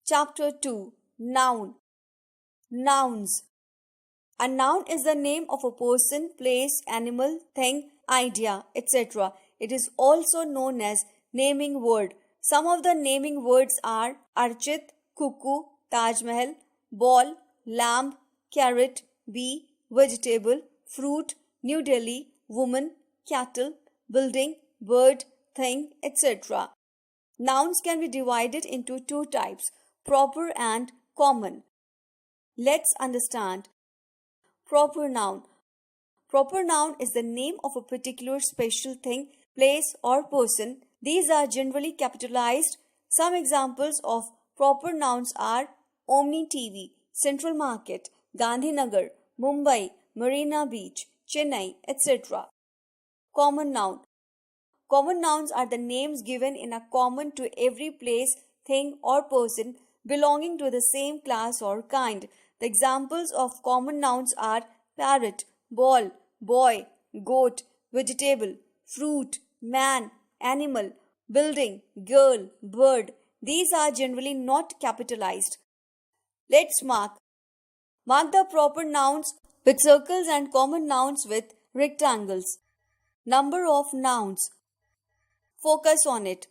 Chapter 2. Noun. Nouns. A noun is the name of a person, place, animal, thing, idea, etc. It is also known as naming word. Some of the naming words are Archit, cuckoo, Taj Mahal, ball, lamb, carrot, bee, vegetable, fruit, New Delhi, woman, cattle, building, bird, thing, etc. Nouns can be divided into two types, proper and common. Let's understand. Proper noun. Proper noun is the name of a particular special thing, place, or person. These are generally capitalized. Some examples of proper nouns are Omni TV, Central Market, Gandhinagar, Mumbai, Marina Beach, Chennai, etc. Common noun. Common nouns are the names given in a common to every place, thing, or person belonging to the same class or kind. The examples of common nouns are parrot, ball, boy, goat, vegetable, fruit, man, animal, building, girl, bird. These are generally not capitalized. Let's mark. Mark the proper nouns with circles and common nouns with rectangles. Number of nouns. Focus on it.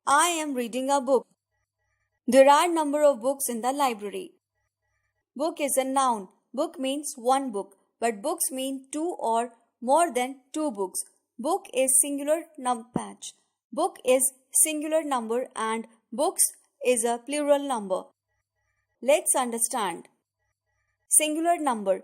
I am reading a book. There are number of books in the library. Book is a noun. Book means one book, but books mean two or more than two books. Book is singular patch. Book is singular number and books is a plural number. Let's understand. Singular number.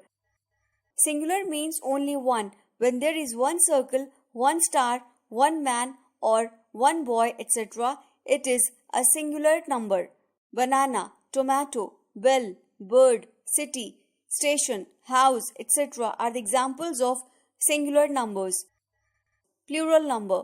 Singular means only one. When there is one circle, one star, one man or one boy, etc., it is a singular number. Banana, tomato, bell, bird, city, station, house, etc. are the examples of singular numbers. Plural number.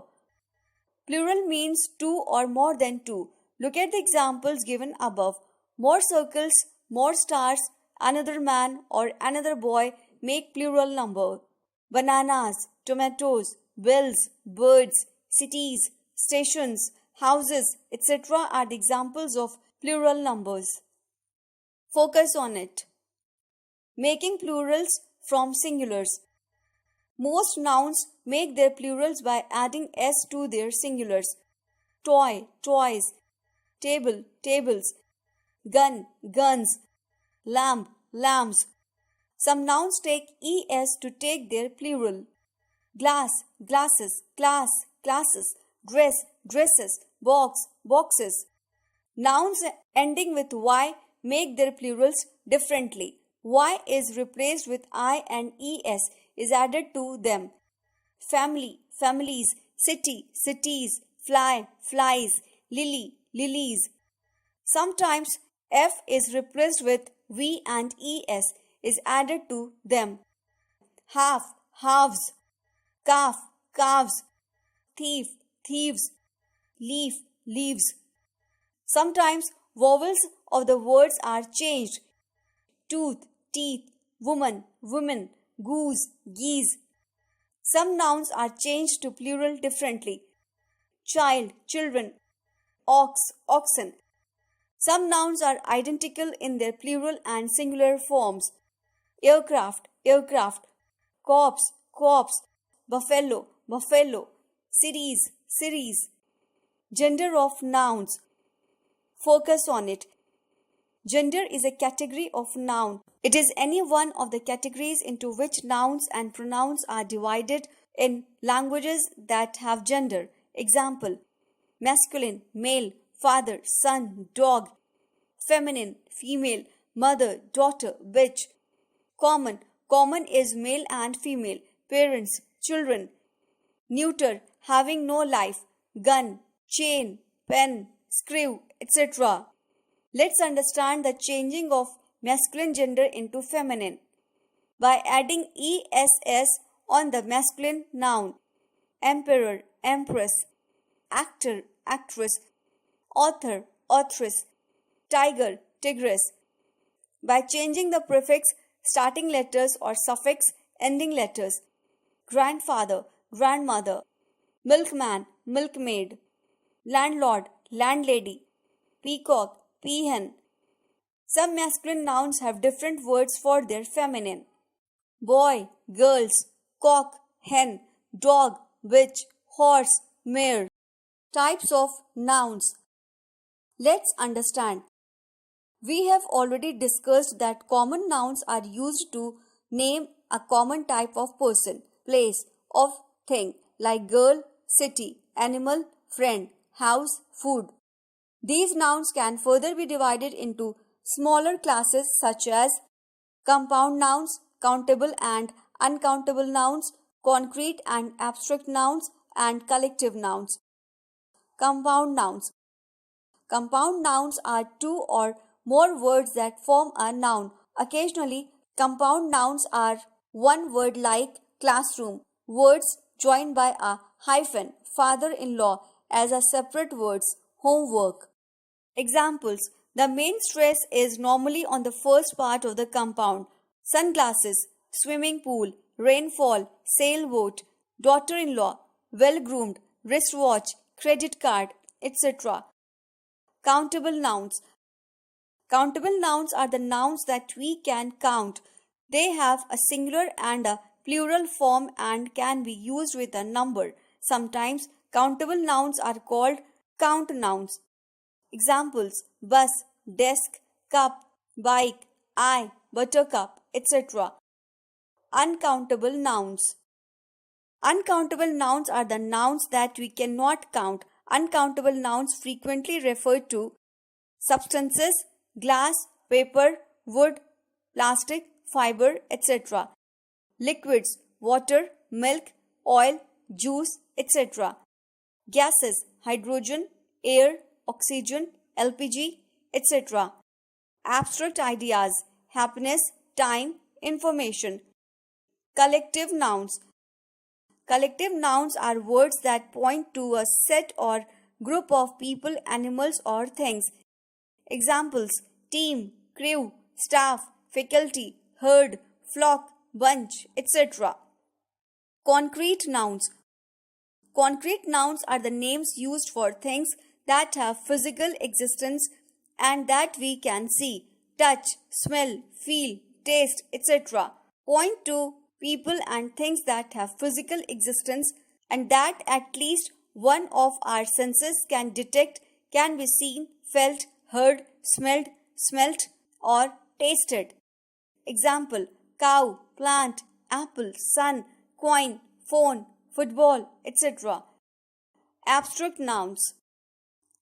Plural means two or more than two. Look at the examples given above. More circles, more stars, another man or another boy make plural number. Bananas, tomatoes, bells, birds, cities, stations, houses, etc. are the examples of plural numbers. Focus on it. Making plurals from singulars. Most nouns make their plurals by adding s to their singulars. Toy, toys, table, tables, gun, guns, lamb, lambs. Some nouns take es to take their plural. Glass, glasses, class, classes, dress, dresses, box, boxes. Nouns ending with y make their plurals differently. Y is replaced with I and es is added to them. Family, families, city, cities, fly, flies, lily, lilies. Sometimes f is replaced with v and es is added to them. Half, halves, calf, calves, thief, thieves, leaf, leaves. Sometimes vowels of the words are changed. Tooth, teeth, woman, women, goose, geese. Some nouns are changed to plural differently. Child, children, ox, oxen. Some nouns are identical in their plural and singular forms. Aircraft, aircraft, corpse, corpse, buffalo, buffalo, cities, cities. Gender of nouns. Focus on it. Gender is a category of noun. It is any one of the categories into which nouns and pronouns are divided in languages that have gender. Example: masculine, male, father, son, dog. Feminine, female, mother, daughter, bitch. Common, common is male and female. Parents, children. Neuter, having no life. Gun, chain, pen, screw, etc. Let's understand the changing of masculine gender into feminine by adding ess on the masculine noun. Emperor, empress, actor, actress, author, authoress, tiger, tigress. By changing the prefix starting letters or suffix ending letters. Grandfather, grandmother, milkman, milkmaid, landlord, landlady, peacock, peahen. Some masculine nouns have different words for their feminine. Boy, girls, cock, hen, dog, witch, horse, mare. Types of nouns. Let's understand. We have already discussed that common nouns are used to name a common type of person, place, of thing like girl, city, animal, friend, house, food. These nouns can further be divided into smaller classes such as compound nouns, countable and uncountable nouns, concrete and abstract nouns, and collective nouns. Compound nouns. Compound nouns are two or more words that form a noun. Occasionally, compound nouns are one word like classroom, words joined by a hyphen, father-in-law as a separate words, homework. Examples. The main stress is normally on the first part of the compound. Sunglasses, swimming pool, rainfall, sailboat, daughter-in-law, well-groomed, wristwatch, credit card, etc. Countable nouns. Countable nouns are the nouns that we can count. They have a singular and a plural form and can be used with a number. Sometimes countable nouns are called count nouns. Examples: bus, desk, cup, bike, eye, buttercup, etc. Uncountable nouns. Uncountable nouns are the nouns that we cannot count. Uncountable nouns frequently refer to substances, glass, paper, wood, plastic, fiber, etc. Liquids, water, milk, oil, juice, etc. Gases, hydrogen, air, oxygen, LPG, etc. Abstract ideas, happiness, time, information. Collective nouns. Collective nouns are words that point to a set or group of people, animals, or things. Examples: team, crew, staff, faculty, herd, flock, bunch, etc. Concrete nouns. Concrete nouns are the names used for things that have physical existence and that we can see, touch, smell, feel, taste, etc. Point to people and things that have physical existence and that at least one of our senses can detect, can be seen, felt, heard, smelt, or tasted. Example: cow, plant, apple, sun, coin, phone, football, etc. Abstract nouns.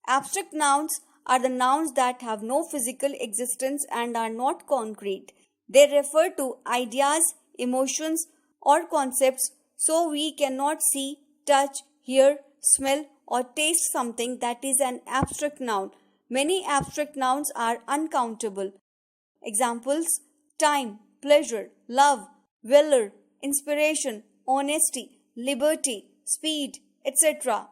Abstract nouns are the nouns that have no physical existence and are not concrete. They refer to ideas, emotions, or concepts, so we cannot see, touch, hear, smell, or taste something that is an abstract noun. Many abstract nouns are uncountable. Examples: time, pleasure, love, valor, inspiration, honesty, liberty, speed, etc.